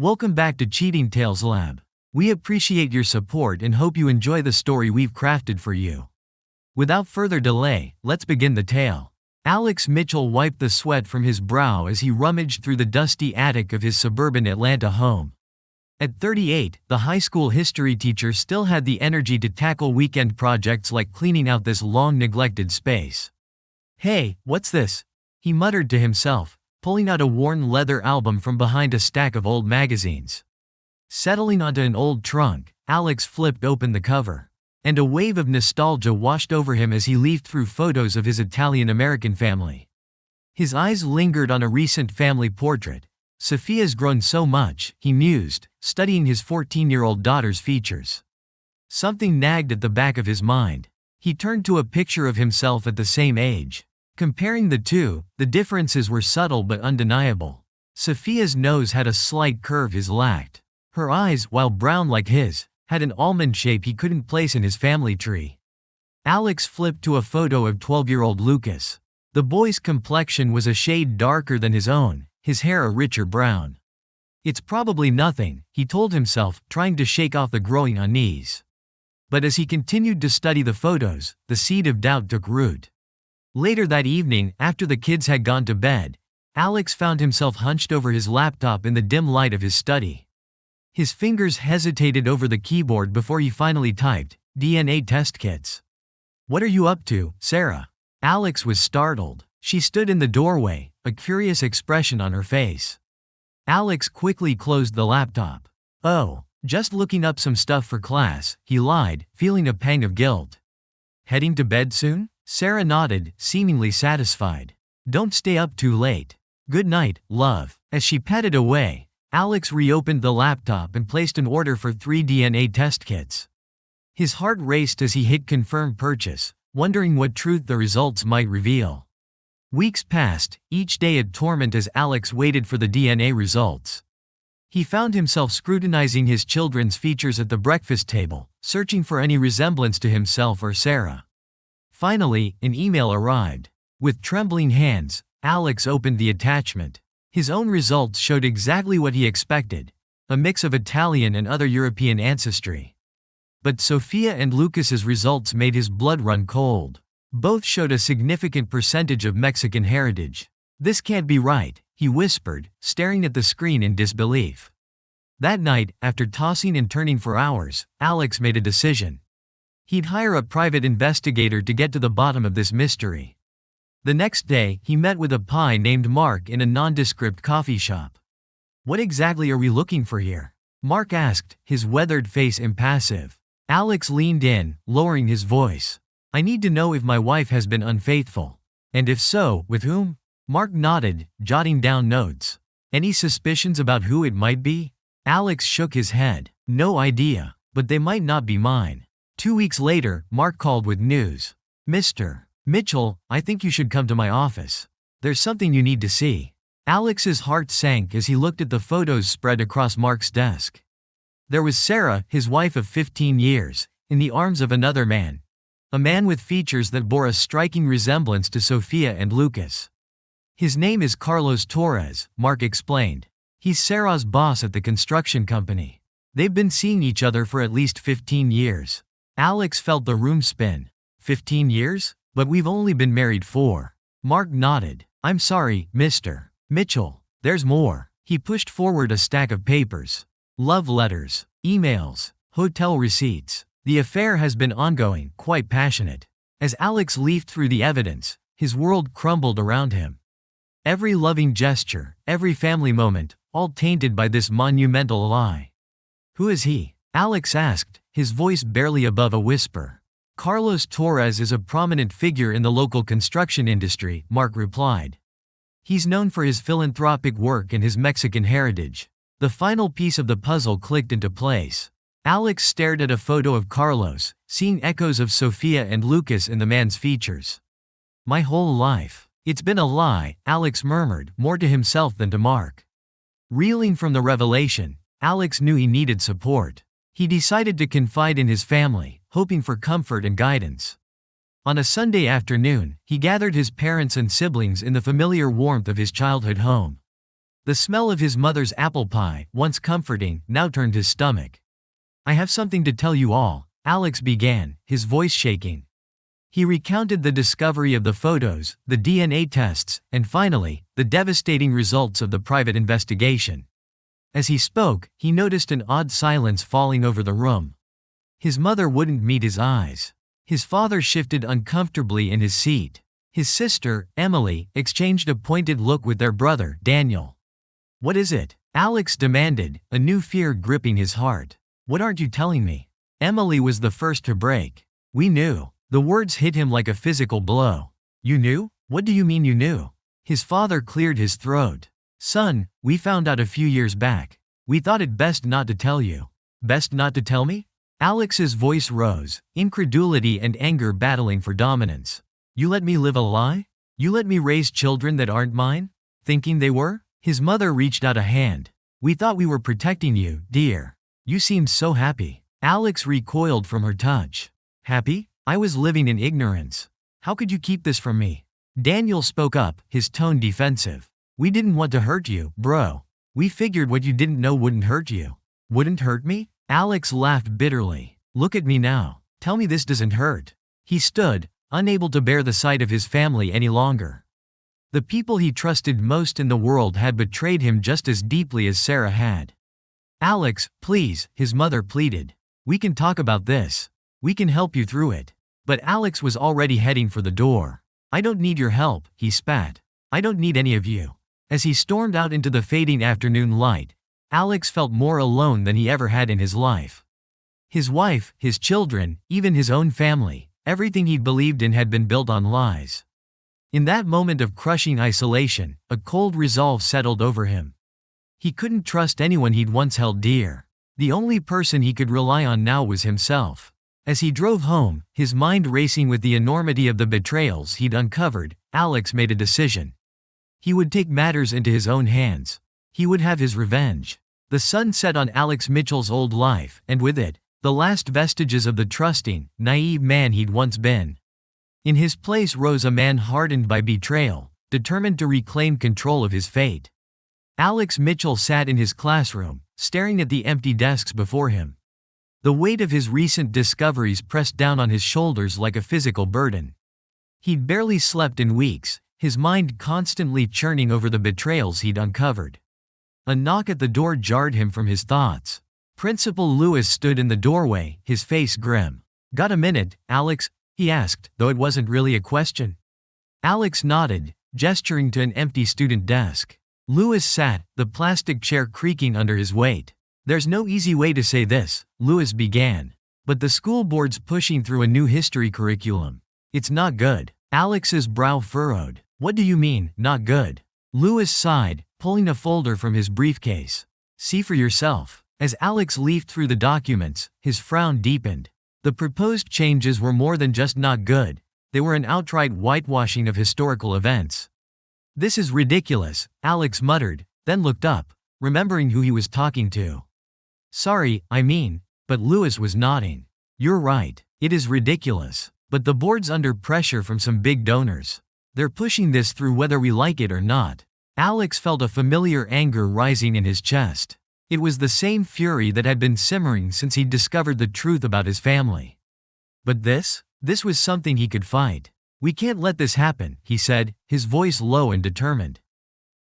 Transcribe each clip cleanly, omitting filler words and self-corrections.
Welcome back to Cheating Tales Lab. We appreciate your support and hope you enjoy the story we've crafted for you. Without further delay, let's begin the tale. Alex Mitchell wiped the sweat from his brow as he rummaged through the dusty attic of his suburban Atlanta home. At 38, the high school history teacher still had the energy to tackle weekend projects like cleaning out this long-neglected space. "Hey, what's this?" he muttered to himself, pulling out a worn leather album from behind a stack of old magazines. Settling onto an old trunk, Alex flipped open the cover, and a wave of nostalgia washed over him as he leafed through photos of his Italian-American family. His eyes lingered on a recent family portrait. "Sophia's grown so much," he mused, studying his 14-year-old daughter's features. Something nagged at the back of his mind. He turned to a picture of himself at the same age. Comparing the two, the differences were subtle but undeniable. Sophia's nose had a slight curve his lacked. Her eyes, while brown like his, had an almond shape he couldn't place in his family tree. Alex flipped to a photo of 12-year-old Lucas. The boy's complexion was a shade darker than his own, his hair a richer brown. "It's probably nothing," he told himself, trying to shake off the growing unease. But as he continued to study the photos, the seed of doubt took root. Later that evening, after the kids had gone to bed, Alex found himself hunched over his laptop in the dim light of his study. His fingers hesitated over the keyboard before he finally typed, "DNA test kits." "What are you up to, Sarah?" Alex was startled. She stood in the doorway, a curious expression on her face. Alex quickly closed the laptop. "Oh, just looking up some stuff for class," he lied, feeling a pang of guilt. "Heading to bed soon?" Sarah nodded, seemingly satisfied. "Don't stay up too late. Good night, love." As she padded away, Alex reopened the laptop and placed an order for 3 DNA test kits. His heart raced as he hit confirm purchase, wondering what truth the results might reveal. Weeks passed, each day a torment as Alex waited for the DNA results. He found himself scrutinizing his children's features at the breakfast table, searching for any resemblance to himself or Sarah. Finally, an email arrived. With trembling hands, Alex opened the attachment. His own results showed exactly what he expected, a mix of Italian and other European ancestry. But Sophia and Lucas's results made his blood run cold. Both showed a significant percentage of Mexican heritage. "This can't be right," he whispered, staring at the screen in disbelief. That night, after tossing and turning for hours, Alex made a decision. He'd hire a private investigator to get to the bottom of this mystery. The next day, he met with a pie named Mark in a nondescript coffee shop. "What exactly are we looking for here?" Mark asked, his weathered face impassive. Alex leaned in, lowering his voice. "I need to know if my wife has been unfaithful. And if so, with whom?" Mark nodded, jotting down notes. "Any suspicions about who it might be?" Alex shook his head. "No idea, but they might not be mine." 2 weeks later, Mark called with news. "Mr. Mitchell, I think you should come to my office. There's something you need to see." Alex's heart sank as he looked at the photos spread across Mark's desk. There was Sarah, his wife of 15 years, in the arms of another man. A man with features that bore a striking resemblance to Sophia and Lucas. "His name is Carlos Torres," Mark explained. "He's Sarah's boss at the construction company. They've been seeing each other for at least 15 years. Alex felt the room spin. 15 years? But we've only been married 4. Mark nodded. "I'm sorry, Mr. Mitchell. There's more." He pushed forward a stack of papers. Love letters, emails, hotel receipts. The affair has been ongoing, quite passionate. As Alex leafed through the evidence, his world crumbled around him. Every loving gesture, every family moment, all tainted by this monumental lie. "Who is he?" Alex asked, his voice barely above a whisper. "Carlos Torres is a prominent figure in the local construction industry," Mark replied. "He's known for his philanthropic work and his Mexican heritage." The final piece of the puzzle clicked into place. Alex stared at a photo of Carlos, seeing echoes of Sophia and Lucas in the man's features. "My whole life. It's been a lie," Alex murmured, more to himself than to Mark. Reeling from the revelation, Alex knew he needed support. He decided to confide in his family, hoping for comfort and guidance. On a Sunday afternoon, he gathered his parents and siblings in the familiar warmth of his childhood home. The smell of his mother's apple pie, once comforting, now turned his stomach. "I have something to tell you all," Alex began, his voice shaking. He recounted the discovery of the photos, the DNA tests, and finally, the devastating results of the private investigation. As he spoke, he noticed an odd silence falling over the room. His mother wouldn't meet his eyes. His father shifted uncomfortably in his seat. His sister, Emily, exchanged a pointed look with their brother, Daniel. "What is it?" Alex demanded, a new fear gripping his heart. "What aren't you telling me?" Emily was the first to break. "We knew." The words hit him like a physical blow. "You knew? What do you mean you knew?" His father cleared his throat. "Son, we found out a few years back. We thought it best not to tell you." "Best not to tell me?" Alex's voice rose, incredulity and anger battling for dominance. "You let me live a lie? You let me raise children that aren't mine? Thinking they were?" His mother reached out a hand. "We thought we were protecting you, dear. You seemed so happy." Alex recoiled from her touch. "Happy? I was living in ignorance. How could you keep this from me?" Daniel spoke up, his tone defensive. "We didn't want to hurt you, bro. We figured what you didn't know wouldn't hurt you." "Wouldn't hurt me?" Alex laughed bitterly. "Look at me now. Tell me this doesn't hurt." He stood, unable to bear the sight of his family any longer. The people he trusted most in the world had betrayed him just as deeply as Sarah had. "Alex, please," his mother pleaded. "We can talk about this. We can help you through it." But Alex was already heading for the door. "I don't need your help," he spat. "I don't need any of you." As he stormed out into the fading afternoon light, Alex felt more alone than he ever had in his life. His wife, his children, even his own family, everything he'd believed in had been built on lies. In that moment of crushing isolation, a cold resolve settled over him. He couldn't trust anyone he'd once held dear. The only person he could rely on now was himself. As he drove home, his mind racing with the enormity of the betrayals he'd uncovered, Alex made a decision. He would take matters into his own hands. He would have his revenge. The sun set on Alex Mitchell's old life, and with it, the last vestiges of the trusting, naive man he'd once been. In his place rose a man hardened by betrayal, determined to reclaim control of his fate. Alex Mitchell sat in his classroom, staring at the empty desks before him. The weight of his recent discoveries pressed down on his shoulders like a physical burden. He'd barely slept in weeks, his mind constantly churning over the betrayals he'd uncovered. A knock at the door jarred him from his thoughts. Principal Lewis stood in the doorway, his face grim. "Got a minute, Alex?" he asked, though it wasn't really a question. Alex nodded, gesturing to an empty student desk. Lewis sat, the plastic chair creaking under his weight. "There's no easy way to say this," Lewis began. "But the school board's pushing through a new history curriculum. It's not good." Alex's brow furrowed. "What do you mean, not good?" Lewis sighed, pulling a folder from his briefcase. "See for yourself." As Alex leafed through the documents, his frown deepened. The proposed changes were more than just not good, they were an outright whitewashing of historical events. "This is ridiculous," Alex muttered, then looked up, remembering who he was talking to. "Sorry, but Lewis was nodding. "You're right, it is ridiculous. But the board's under pressure from some big donors. They're pushing this through whether we like it or not." Alex felt a familiar anger rising in his chest. It was the same fury that had been simmering since he'd discovered the truth about his family. But this was something he could fight. "We can't let this happen," he said, his voice low and determined.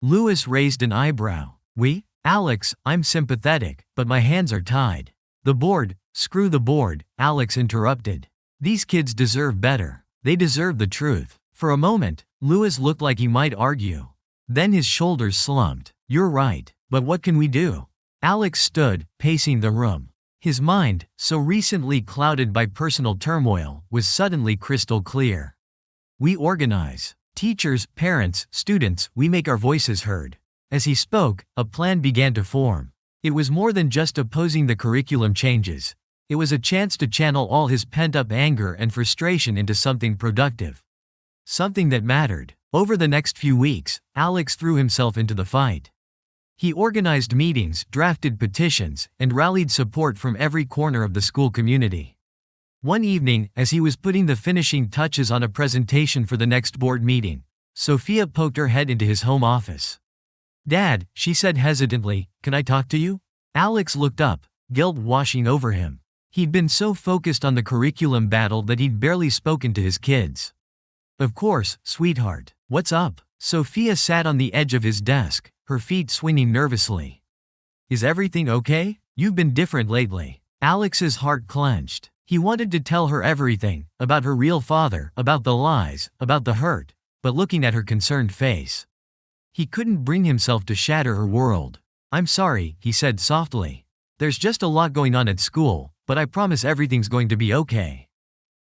Lewis raised an eyebrow. "We?" "Alex, I'm sympathetic, but my hands are tied." "The board, screw the board," Alex interrupted. "These kids deserve better. They deserve the truth." For a moment, Lewis looked like he might argue. Then his shoulders slumped. "You're right, but what can we do?" Alex stood, pacing the room. His mind, so recently clouded by personal turmoil, was suddenly crystal clear. "We organize. Teachers, parents, students, we make our voices heard." As he spoke, a plan began to form. It was more than just opposing the curriculum changes. It was a chance to channel all his pent-up anger and frustration into something productive. Something that mattered. Over the next few weeks, Alex threw himself into the fight. He organized meetings, drafted petitions, and rallied support from every corner of the school community. One evening, as he was putting the finishing touches on a presentation for the next board meeting, Sophia poked her head into his home office. Dad, she said hesitantly, can I talk to you? Alex looked up, guilt washing over him. He'd been so focused on the curriculum battle that he'd barely spoken to his kids. Of course, sweetheart. What's up? Sophia sat on the edge of his desk, her feet swinging nervously. Is everything okay? You've been different lately. Alex's heart clenched. He wanted to tell her everything, about her real father, about the lies, about the hurt, but looking at her concerned face, he couldn't bring himself to shatter her world. I'm sorry, he said softly. There's just a lot going on at school, but I promise everything's going to be okay.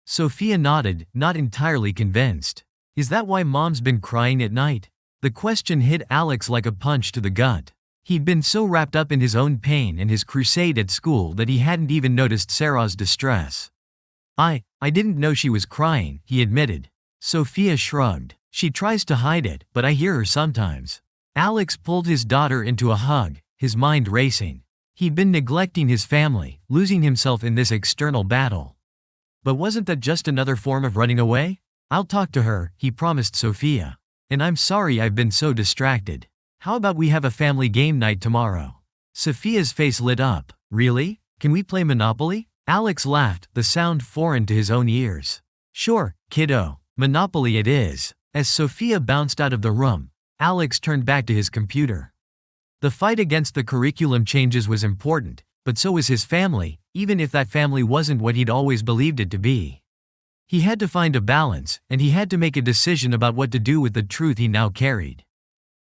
Sophia nodded, not entirely convinced. Is that why Mom's been crying at night? The question hit Alex like a punch to the gut. He'd been so wrapped up in his own pain and his crusade at school that he hadn't even noticed Sarah's distress. I didn't know she was crying, he admitted. Sophia shrugged. She tries to hide it, but I hear her sometimes. Alex pulled his daughter into a hug, his mind racing. He'd been neglecting his family, losing himself in this external battle. But wasn't that just another form of running away? I'll talk to her, he promised Sophia. And I'm sorry I've been so distracted. How about we have a family game night tomorrow? Sophia's face lit up. Really? Can we play Monopoly? Alex laughed, the sound foreign to his own ears. Sure, kiddo. Monopoly it is. As Sophia bounced out of the room, Alex turned back to his computer. The fight against the curriculum changes was important, but so was his family, even if that family wasn't what he'd always believed it to be. He had to find a balance, and he had to make a decision about what to do with the truth he now carried.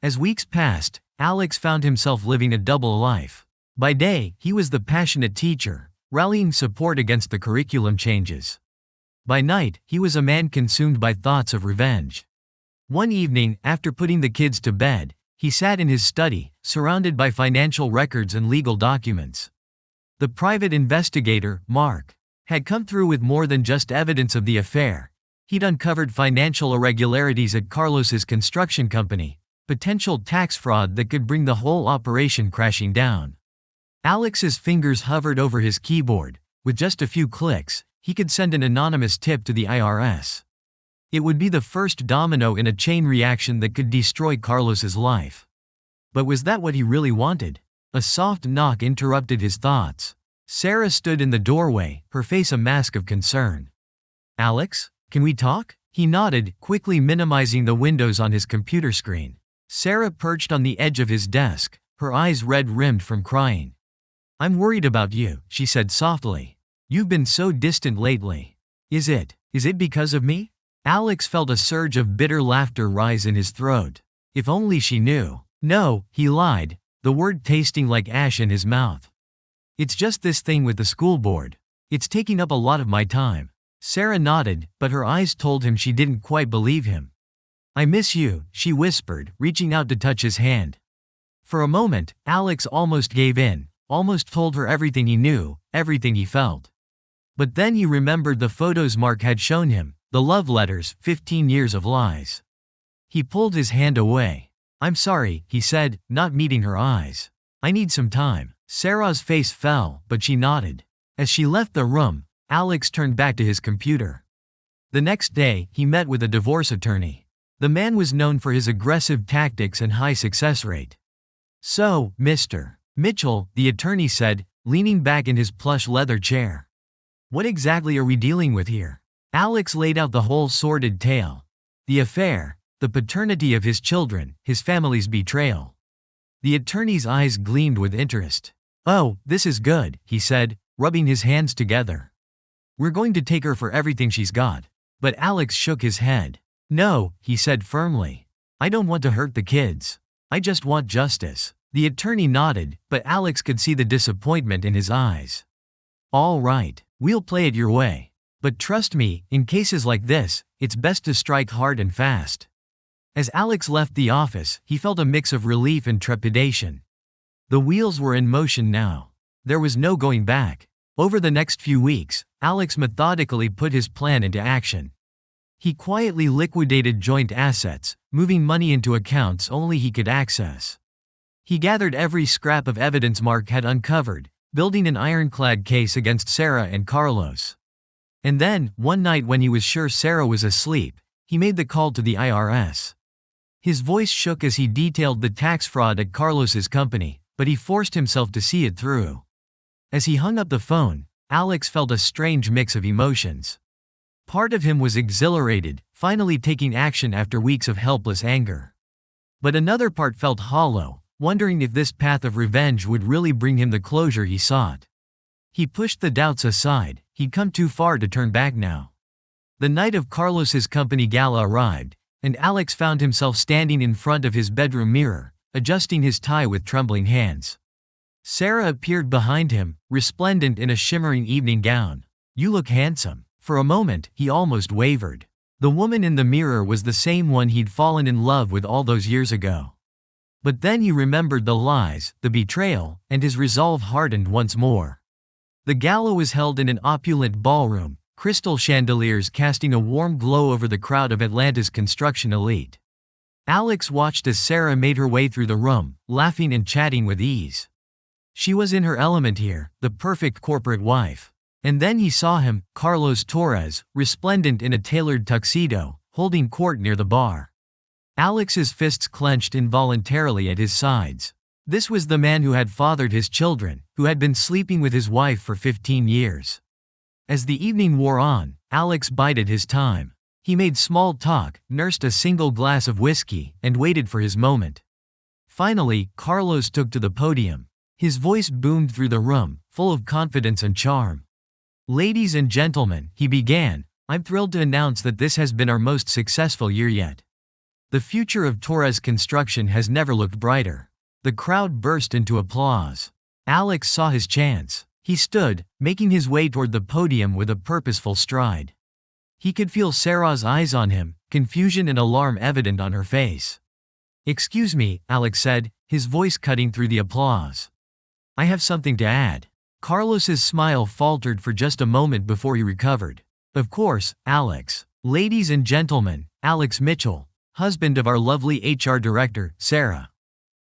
As weeks passed, Alex found himself living a double life. By day, he was the passionate teacher, rallying support against the curriculum changes. By night, he was a man consumed by thoughts of revenge. One evening, after putting the kids to bed, he sat in his study, surrounded by financial records and legal documents. The private investigator, Mark, had come through with more than just evidence of the affair. He'd uncovered financial irregularities at Carlos's construction company, potential tax fraud that could bring the whole operation crashing down. Alex's fingers hovered over his keyboard. With just a few clicks, he could send an anonymous tip to the IRS. It would be the first domino in a chain reaction that could destroy Carlos's life. But was that what he really wanted? A soft knock interrupted his thoughts. Sarah stood in the doorway, her face a mask of concern. Alex, can we talk? He nodded, quickly minimizing the windows on his computer screen. Sarah perched on the edge of his desk, her eyes red-rimmed from crying. I'm worried about you, she said softly. You've been so distant lately. Is it because of me? Alex felt a surge of bitter laughter rise in his throat. If only she knew. No, he lied, the word tasting like ash in his mouth. It's just this thing with the school board. It's taking up a lot of my time. Sarah nodded, but her eyes told him she didn't quite believe him. I miss you, she whispered, reaching out to touch his hand. For a moment, Alex almost gave in, almost told her everything he knew, everything he felt. But then he remembered the photos Mark had shown him, the love letters, 15 years of lies. He pulled his hand away. I'm sorry, he said, not meeting her eyes. I need some time. Sarah's face fell, but she nodded. As she left the room, Alex turned back to his computer. The next day, he met with a divorce attorney. The man was known for his aggressive tactics and high success rate. So, Mr. Mitchell, the attorney said, leaning back in his plush leather chair. What exactly are we dealing with here? Alex laid out the whole sordid tale. The affair, the paternity of his children, his family's betrayal. The attorney's eyes gleamed with interest. Oh, this is good, he said, rubbing his hands together. We're going to take her for everything she's got. But Alex shook his head. No, he said firmly. I don't want to hurt the kids. I just want justice. The attorney nodded, but Alex could see the disappointment in his eyes. All right, we'll play it your way. But trust me, in cases like this, it's best to strike hard and fast. As Alex left the office, he felt a mix of relief and trepidation. The wheels were in motion now. There was no going back. Over the next few weeks, Alex methodically put his plan into action. He quietly liquidated joint assets, moving money into accounts only he could access. He gathered every scrap of evidence Mark had uncovered, building an ironclad case against Sarah and Carlos. And then, one night when he was sure Sarah was asleep, he made the call to the IRS. His voice shook as he detailed the tax fraud at Carlos's company, but he forced himself to see it through. As he hung up the phone, Alex felt a strange mix of emotions. Part of him was exhilarated, finally taking action after weeks of helpless anger. But another part felt hollow, wondering if this path of revenge would really bring him the closure he sought. He pushed the doubts aside. He'd come too far to turn back now. The night of Carlos's company gala arrived, and Alex found himself standing in front of his bedroom mirror, adjusting his tie with trembling hands. Sarah appeared behind him, resplendent in a shimmering evening gown. "You look handsome." For a moment, he almost wavered. The woman in the mirror was the same one he'd fallen in love with all those years ago. But then he remembered the lies, the betrayal, and his resolve hardened once more. The gala was held in an opulent ballroom, crystal chandeliers casting a warm glow over the crowd of Atlanta's construction elite. Alex watched as Sarah made her way through the room, laughing and chatting with ease. She was in her element here, the perfect corporate wife. And then he saw him, Carlos Torres, resplendent in a tailored tuxedo, holding court near the bar. Alex's fists clenched involuntarily at his sides. This was the man who had fathered his children, who had been sleeping with his wife for 15 years. As the evening wore on, Alex bided his time. He made small talk, nursed a single glass of whiskey, and waited for his moment. Finally, Carlos took to the podium. His voice boomed through the room, full of confidence and charm. "Ladies and gentlemen," he began, "I'm thrilled to announce that this has been our most successful year yet. The future of Torres Construction has never looked brighter." The crowd burst into applause. Alex saw his chance. He stood, making his way toward the podium with a purposeful stride. He could feel Sarah's eyes on him, confusion and alarm evident on her face. "Excuse me," Alex said, his voice cutting through the applause. "I have something to add." Carlos's smile faltered for just a moment before he recovered. "Of course, Alex. Ladies and gentlemen, Alex Mitchell, husband of our lovely HR director, Sarah."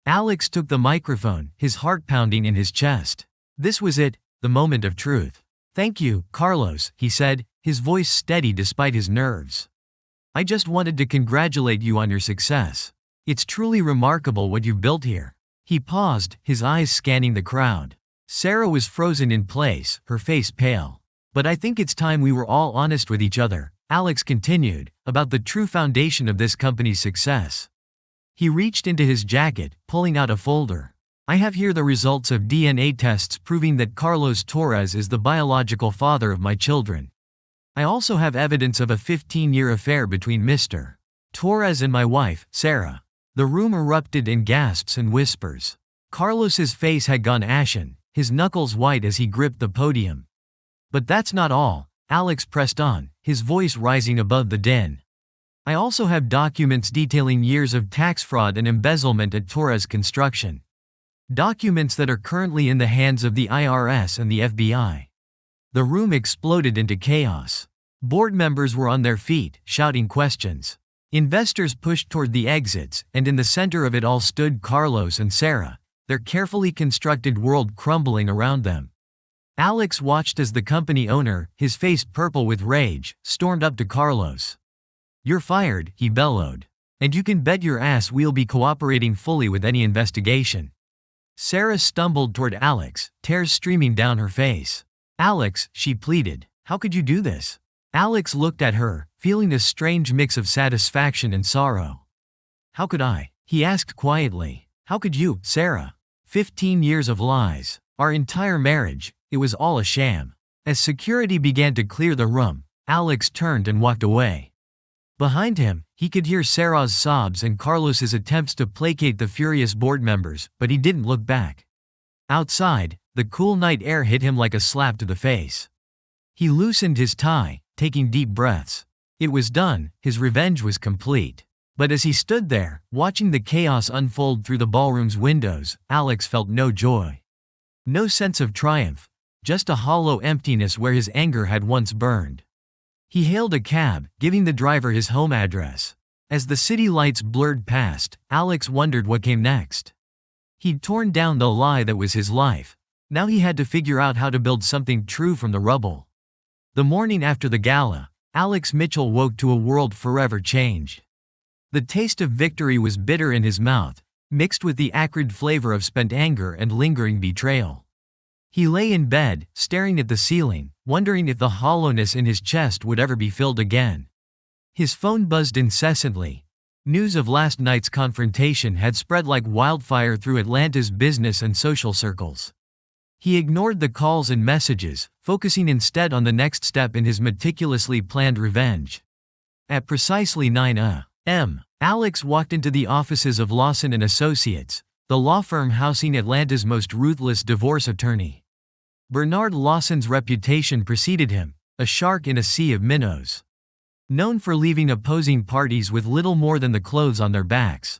Alex took the microphone, his heart pounding in his chest. This was it, the moment of truth. "Thank you, Carlos," he said, his voice steady despite his nerves. "I just wanted to congratulate you on your success. It's truly remarkable what you've built here." He paused, his eyes scanning the crowd. Sarah was frozen in place, her face pale. "But I think it's time we were all honest with each other," Alex continued, "about the true foundation of this company's success." He reached into his jacket, pulling out a folder. "I have here the results of DNA tests proving that Carlos Torres is the biological father of my children. I also have evidence of a 15-year affair between Mr. Torres and my wife, Sarah." The room erupted in gasps and whispers. Carlos's face had gone ashen, his knuckles white as he gripped the podium. "But that's not all," Alex pressed on, his voice rising above the din. "I also have documents detailing years of tax fraud and embezzlement at Torres Construction. Documents that are currently in the hands of the IRS and the FBI." The room exploded into chaos. Board members were on their feet, shouting questions. Investors pushed toward the exits, and in the center of it all stood Carlos and Sarah, their carefully constructed world crumbling around them. Alex watched as the company owner, his face purple with rage, stormed up to Carlos. "You're fired," he bellowed. "And you can bet your ass we'll be cooperating fully with any investigation." Sarah stumbled toward Alex, tears streaming down her face. "Alex," she pleaded, "how could you do this?" Alex looked at her, feeling a strange mix of satisfaction and sorrow. "How could I?" he asked quietly. "How could you, Sarah? 15 years of lies. Our entire marriage, it was all a sham." As security began to clear the room, Alex turned and walked away. Behind him, he could hear Sarah's sobs and Carlos's attempts to placate the furious board members, but he didn't look back. Outside, the cool night air hit him like a slap to the face. He loosened his tie, taking deep breaths. It was done, his revenge was complete. But as he stood there, watching the chaos unfold through the ballroom's windows, Alex felt no joy. No sense of triumph, just a hollow emptiness where his anger had once burned. He hailed a cab, giving the driver his home address. As the city lights blurred past, Alex wondered what came next. He'd torn down the lie that was his life. Now he had to figure out how to build something true from the rubble. The morning after the gala, Alex Mitchell woke to a world forever changed. The taste of victory was bitter in his mouth, mixed with the acrid flavor of spent anger and lingering betrayal. He lay in bed, staring at the ceiling, wondering if the hollowness in his chest would ever be filled again. His phone buzzed incessantly. News of last night's confrontation had spread like wildfire through Atlanta's business and social circles. He ignored the calls and messages, focusing instead on the next step in his meticulously planned revenge. At precisely 9 a.m., Alex walked into the offices of Lawson & Associates, the law firm housing Atlanta's most ruthless divorce attorney. Bernard Lawson's reputation preceded him, a shark in a sea of minnows. Known for leaving opposing parties with little more than the clothes on their backs.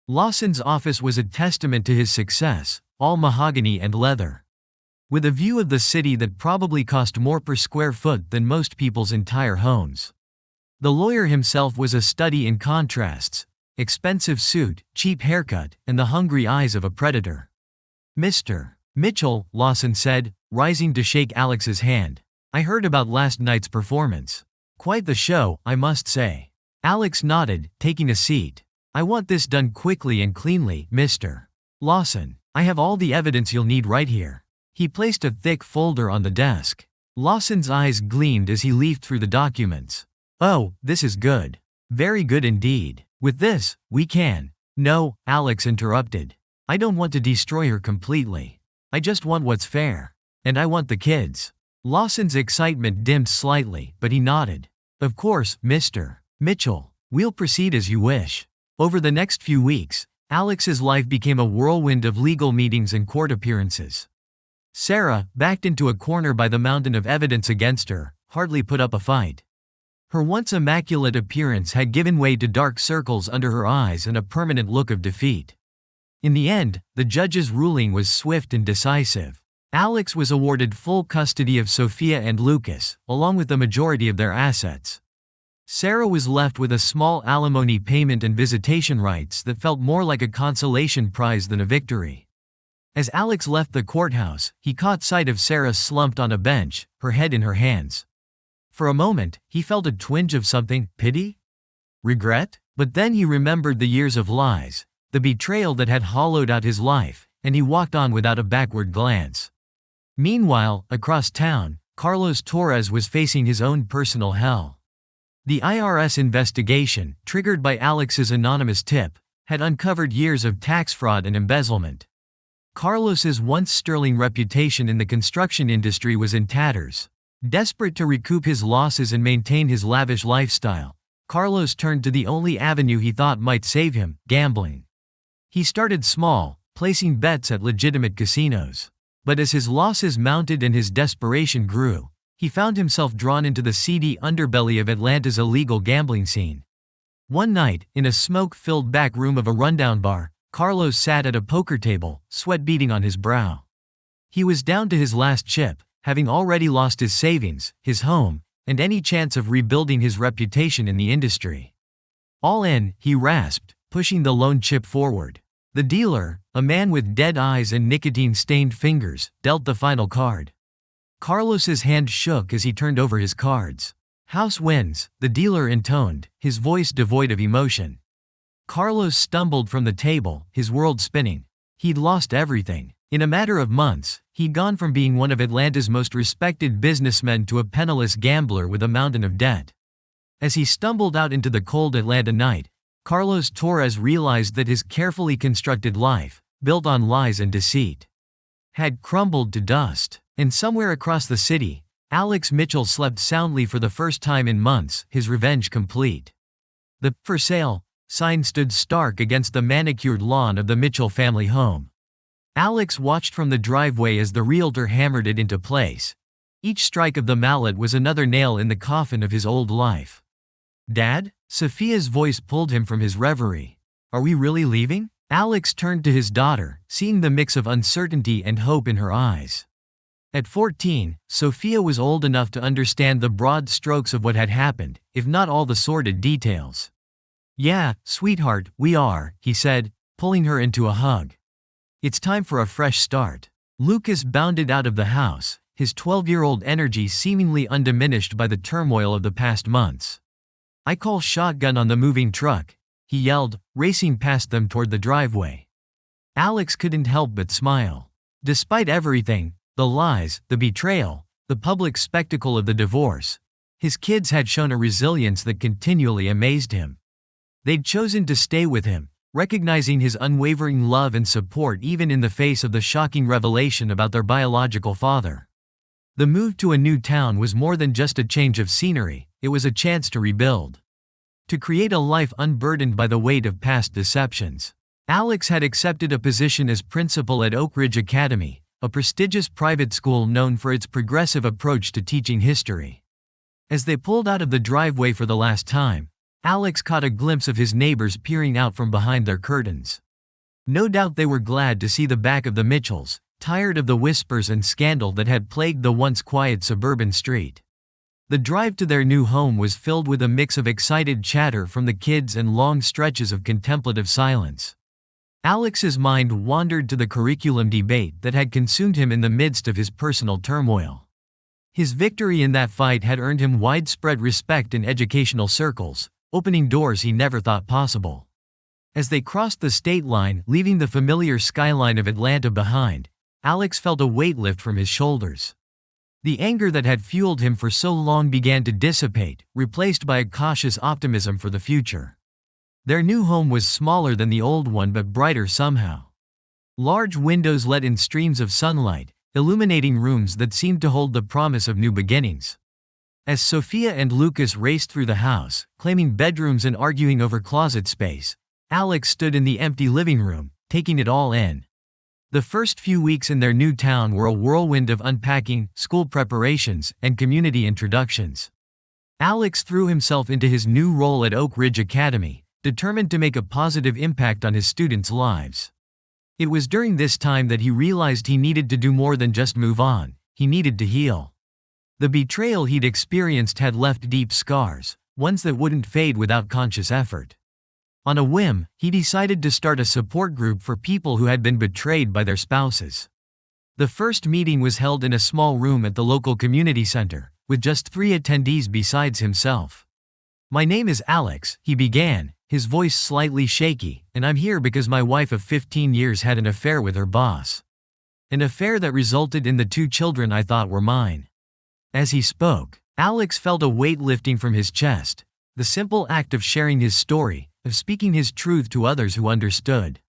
Lawson's office was a testament to his success, all mahogany and leather. With a view of the city that probably cost more per square foot than most people's entire homes. The lawyer himself was a study in contrasts: expensive suit, cheap haircut, and the hungry eyes of a predator. "Mr. Mitchell," Lawson said, rising to shake Alex's hand. "I heard about last night's performance. Quite the show, I must say." Alex nodded, taking a seat. "I want this done quickly and cleanly, Mr. Lawson. I have all the evidence you'll need right here." He placed a thick folder on the desk. Lawson's eyes gleamed as he leafed through the documents. "Oh, this is good. Very good indeed. With this, we can—" "No," Alex interrupted. "I don't want to destroy her completely. I just want what's fair. And I want the kids." Lawson's excitement dimmed slightly, but he nodded. "Of course, Mr. Mitchell. We'll proceed as you wish." Over the next few weeks, Alex's life became a whirlwind of legal meetings and court appearances. Sarah, backed into a corner by the mountain of evidence against her, hardly put up a fight. Her once immaculate appearance had given way to dark circles under her eyes and a permanent look of defeat. In the end, the judge's ruling was swift and decisive. Alex was awarded full custody of Sophia and Lucas, along with the majority of their assets. Sarah was left with a small alimony payment and visitation rights that felt more like a consolation prize than a victory. As Alex left the courthouse, he caught sight of Sarah slumped on a bench, her head in her hands. For a moment, he felt a twinge of something: pity? Regret? But then he remembered the years of lies, the betrayal that had hollowed out his life, and he walked on without a backward glance. Meanwhile, across town, Carlos Torres was facing his own personal hell. The IRS investigation, triggered by Alex's anonymous tip, had uncovered years of tax fraud and embezzlement. Carlos's once sterling reputation in the construction industry was in tatters. Desperate to recoup his losses and maintain his lavish lifestyle, Carlos turned to the only avenue he thought might save him: gambling. He started small, placing bets at legitimate casinos. But as his losses mounted and his desperation grew, he found himself drawn into the seedy underbelly of Atlanta's illegal gambling scene. One night, in a smoke-filled back room of a rundown bar, Carlos sat at a poker table, sweat beading on his brow. He was down to his last chip, having already lost his savings, his home, and any chance of rebuilding his reputation in the industry. "All in," he rasped, pushing the lone chip forward. The dealer, a man with dead eyes and nicotine-stained fingers, dealt the final card. Carlos's hand shook as he turned over his cards. "House wins," the dealer intoned, his voice devoid of emotion. Carlos stumbled from the table, his world spinning. He'd lost everything. In a matter of months, he'd gone from being one of Atlanta's most respected businessmen to a penniless gambler with a mountain of debt. As he stumbled out into the cold Atlanta night, Carlos Torres realized that his carefully constructed life, built on lies and deceit, had crumbled to dust. And somewhere across the city, Alex Mitchell slept soundly for the first time in months, his revenge complete. The "for sale" sign stood stark against the manicured lawn of the Mitchell family home. Alex watched from the driveway as the realtor hammered it into place. Each strike of the mallet was another nail in the coffin of his old life. "Dad?" Sophia's voice pulled him from his reverie. "Are we really leaving?" Alex turned to his daughter, seeing the mix of uncertainty and hope in her eyes. At 14, Sophia was old enough to understand the broad strokes of what had happened, if not all the sordid details. "Yeah, sweetheart, we are," he said, pulling her into a hug. "It's time for a fresh start." Lucas bounded out of the house, his 12-year-old energy seemingly undiminished by the turmoil of the past months. "I call shotgun on the moving truck," he yelled, racing past them toward the driveway. Alex couldn't help but smile. Despite everything, the lies, the betrayal, the public spectacle of the divorce, his kids had shown a resilience that continually amazed him. They'd chosen to stay with him, recognizing his unwavering love and support even in the face of the shocking revelation about their biological father. The move to a new town was more than just a change of scenery, it was a chance to rebuild. To create a life unburdened by the weight of past deceptions. Alex had accepted a position as principal at Oak Ridge Academy, a prestigious private school known for its progressive approach to teaching history. As they pulled out of the driveway for the last time, Alex caught a glimpse of his neighbors peering out from behind their curtains. No doubt they were glad to see the back of the Mitchells, tired of the whispers and scandal that had plagued the once quiet suburban street. The drive to their new home was filled with a mix of excited chatter from the kids and long stretches of contemplative silence. Alex's mind wandered to the curriculum debate that had consumed him in the midst of his personal turmoil. His victory in that fight had earned him widespread respect in educational circles, opening doors he never thought possible. As they crossed the state line, leaving the familiar skyline of Atlanta behind, Alex felt a weight lift from his shoulders. The anger that had fueled him for so long began to dissipate, replaced by a cautious optimism for the future. Their new home was smaller than the old one but brighter somehow. Large windows let in streams of sunlight, illuminating rooms that seemed to hold the promise of new beginnings. As Sophia and Lucas raced through the house, claiming bedrooms and arguing over closet space, Alex stood in the empty living room, taking it all in. The first few weeks in their new town were a whirlwind of unpacking, school preparations, and community introductions. Alex threw himself into his new role at Oak Ridge Academy, determined to make a positive impact on his students' lives. It was during this time that he realized he needed to do more than just move on, he needed to heal. The betrayal he'd experienced had left deep scars, ones that wouldn't fade without conscious effort. On a whim, he decided to start a support group for people who had been betrayed by their spouses. The first meeting was held in a small room at the local community center, with just 3 attendees besides himself. "My name is Alex," he began, his voice slightly shaky, "and I'm here because my wife of 15 years had an affair with her boss. An affair that resulted in the 2 children I thought were mine." As he spoke, Alex felt a weight lifting from his chest. The simple act of sharing his story, of speaking his truth to others who understood,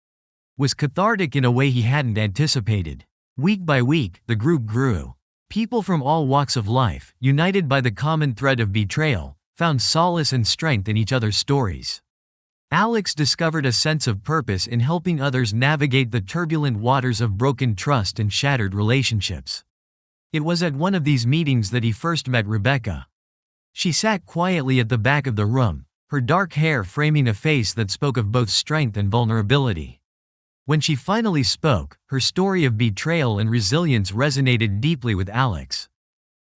was cathartic in a way he hadn't anticipated. Week by week, the group grew. People from all walks of life, united by the common thread of betrayal, found solace and strength in each other's stories. Alex discovered a sense of purpose in helping others navigate the turbulent waters of broken trust and shattered relationships. It was at one of these meetings that he first met Rebecca. She sat quietly at the back of the room, her dark hair framing a face that spoke of both strength and vulnerability. When she finally spoke, her story of betrayal and resilience resonated deeply with Alex.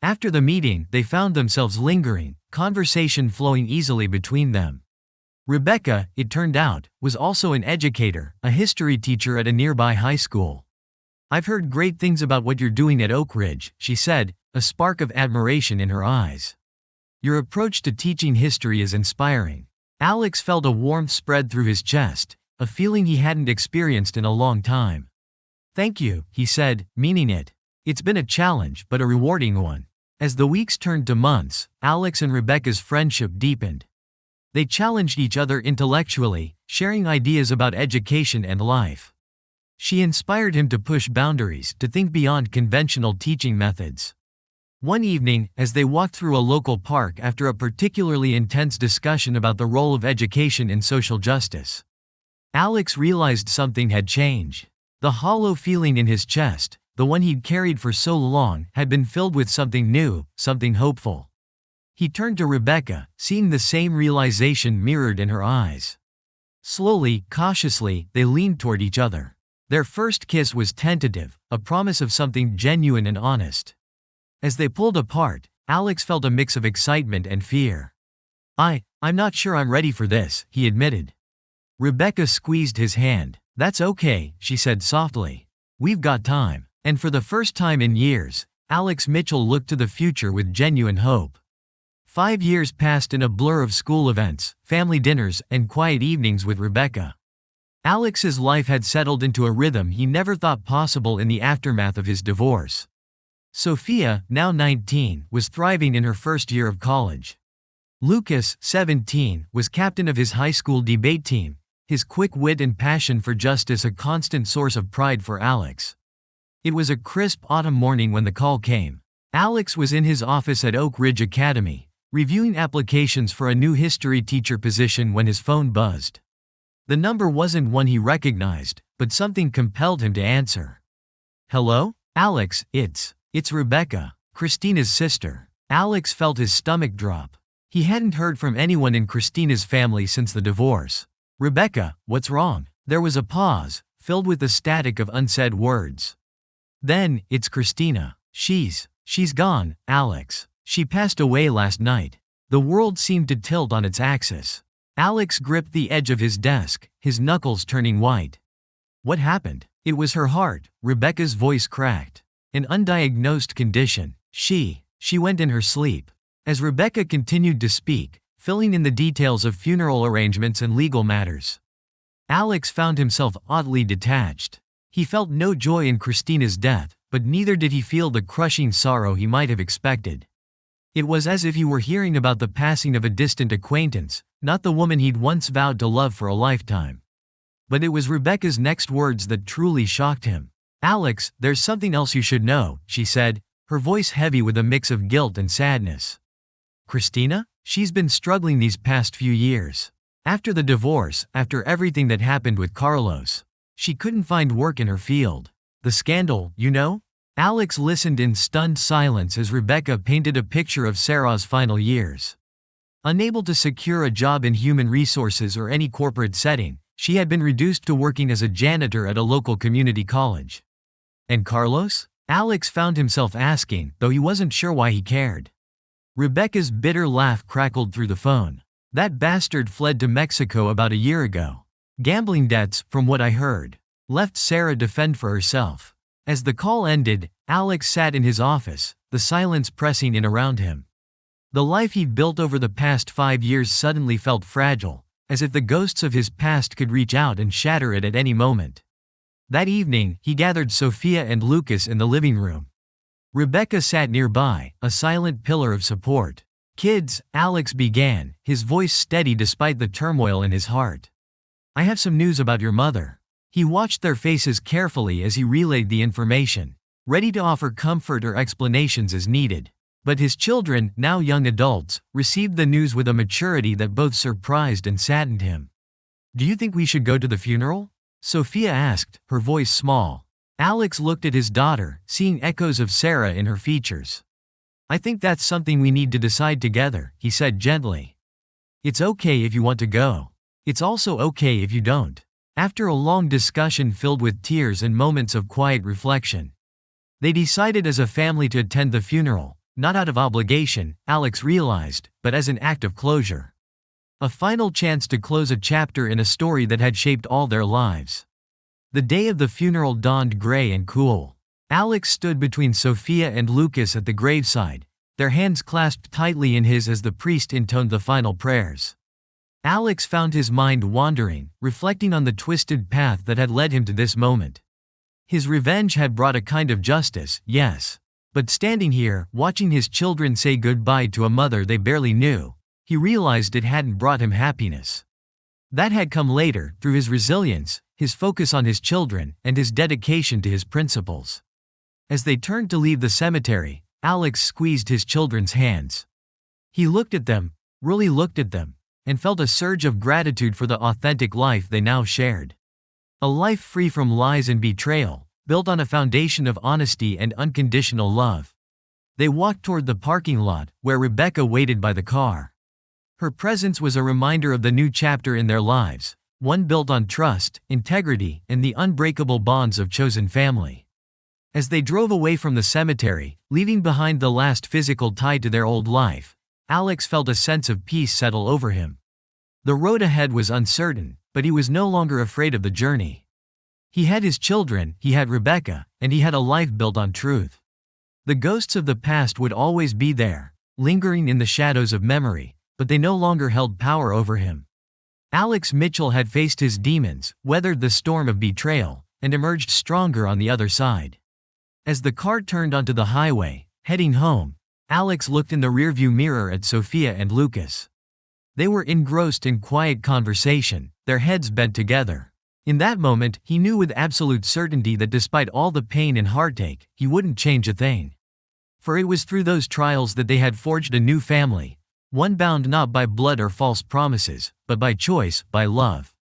After the meeting, they found themselves lingering, conversation flowing easily between them. Rebecca, it turned out, was also an educator, a history teacher at a nearby high school. "I've heard great things about what you're doing at Oak Ridge," she said, a spark of admiration in her eyes. "Your approach to teaching history is inspiring." Alex felt a warmth spread through his chest, a feeling he hadn't experienced in a long time. "Thank you," he said, meaning it. "It's been a challenge, but a rewarding one." As the weeks turned to months, Alex and Rebecca's friendship deepened. They challenged each other intellectually, sharing ideas about education and life. She inspired him to push boundaries, to think beyond conventional teaching methods. One evening, as they walked through a local park after a particularly intense discussion about the role of education in social justice, Alex realized something had changed. The hollow feeling in his chest, the one he'd carried for so long, had been filled with something new, something hopeful. He turned to Rebecca, seeing the same realization mirrored in her eyes. Slowly, cautiously, they leaned toward each other. Their first kiss was tentative, a promise of something genuine and honest. As they pulled apart, Alex felt a mix of excitement and fear. I'm not sure I'm ready for this," he admitted. Rebecca squeezed his hand. "That's okay," she said softly. "We've got time." And for the first time in years, Alex Mitchell looked to the future with genuine hope. 5 years passed in a blur of school events, family dinners, and quiet evenings with Rebecca. Alex's life had settled into a rhythm he never thought possible in the aftermath of his divorce. Sophia, now 19, was thriving in her first year of college. Lucas, 17, was captain of his high school debate team, his quick wit and passion for justice a constant source of pride for Alex. It was a crisp autumn morning when the call came. Alex was in his office at Oak Ridge Academy, reviewing applications for a new history teacher position when his phone buzzed. The number wasn't one he recognized, but something compelled him to answer. "Hello? Alex, it's Rebecca, Christina's sister." Alex felt his stomach drop. He hadn't heard from anyone in Christina's family since the divorce. "Rebecca, what's wrong?" There was a pause, filled with the static of unsaid words. Then, "It's Christina. She's gone, Alex. She passed away last night." The world seemed to tilt on its axis. Alex gripped the edge of his desk, his knuckles turning white. "What happened?" It was her heart, Rebecca's voice cracked. "An undiagnosed condition. She went in her sleep." As Rebecca continued to speak, filling in the details of funeral arrangements and legal matters, Alex found himself oddly detached. He felt no joy in Christina's death, but neither did he feel the crushing sorrow he might have expected. It was as if he were hearing about the passing of a distant acquaintance, not the woman he'd once vowed to love for a lifetime. But it was Rebecca's next words that truly shocked him. "Alex, there's something else you should know," she said, her voice heavy with a mix of guilt and sadness. "Christina? She's been struggling these past few years. After the divorce, after everything that happened with Carlos, she couldn't find work in her field. The scandal, you know?" Alex listened in stunned silence as Rebecca painted a picture of Sarah's final years. Unable to secure a job in human resources or any corporate setting, she had been reduced to working as a janitor at a local community college. And Carlos? Alex found himself asking, though he wasn't sure why he cared. Rebecca's bitter laugh crackled through the phone. "That bastard fled to Mexico about a year ago. Gambling debts, from what I heard. Left Sarah to fend for herself." As the call ended, Alex sat in his office, the silence pressing in around him. The life he'd built over the past 5 years suddenly felt fragile, as if the ghosts of his past could reach out and shatter it at any moment. That evening, he gathered Sophia and Lucas in the living room. Rebecca sat nearby, a silent pillar of support. "Kids," Alex began, his voice steady despite the turmoil in his heart. "I have some news about your mother." He watched their faces carefully as he relayed the information, ready to offer comfort or explanations as needed. But his children, now young adults, received the news with a maturity that both surprised and saddened him. "Do you think we should go to the funeral?" Sophia asked, her voice small. Alex looked at his daughter, seeing echoes of Sarah in her features. "I think that's something we need to decide together," he said gently. "It's okay if you want to go. It's also okay if you don't." After a long discussion filled with tears and moments of quiet reflection, they decided as a family to attend the funeral, not out of obligation, Alex realized, but as an act of closure. A final chance to close a chapter in a story that had shaped all their lives. The day of the funeral dawned gray and cool. Alex stood between Sophia and Lucas at the graveside, their hands clasped tightly in his as the priest intoned the final prayers. Alex found his mind wandering, reflecting on the twisted path that had led him to this moment. His revenge had brought a kind of justice, yes. But standing here, watching his children say goodbye to a mother they barely knew, he realized it hadn't brought him happiness. That had come later, through his resilience, his focus on his children, and his dedication to his principles. As they turned to leave the cemetery, Alex squeezed his children's hands. He looked at them, really looked at them, and felt a surge of gratitude for the authentic life they now shared. A life free from lies and betrayal, built on a foundation of honesty and unconditional love. They walked toward the parking lot, where Rebecca waited by the car. Her presence was a reminder of the new chapter in their lives, one built on trust, integrity, and the unbreakable bonds of chosen family. As they drove away from the cemetery, leaving behind the last physical tie to their old life, Alex felt a sense of peace settle over him. The road ahead was uncertain, but he was no longer afraid of the journey. He had his children, he had Rebecca, and he had a life built on truth. The ghosts of the past would always be there, lingering in the shadows of memory, but they no longer held power over him. Alex Mitchell had faced his demons, weathered the storm of betrayal, and emerged stronger on the other side. As the car turned onto the highway, heading home, Alex looked in the rearview mirror at Sophia and Lucas. They were engrossed in quiet conversation, their heads bent together. In that moment, he knew with absolute certainty that despite all the pain and heartache, he wouldn't change a thing. For it was through those trials that they had forged a new family, one bound not by blood or false promises, but by choice, by love,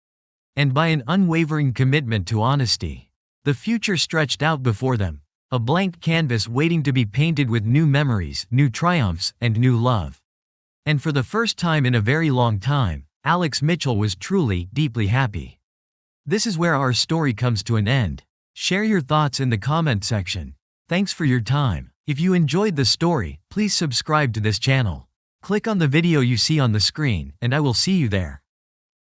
and by an unwavering commitment to honesty. The future stretched out before them, a blank canvas waiting to be painted with new memories, new triumphs, and new love. And for the first time in a very long time, Alex Mitchell was truly, deeply happy. This is where our story comes to an end. Share your thoughts in the comment section. Thanks for your time. If you enjoyed the story, please subscribe to this channel. Click on the video you see on the screen, and I will see you there.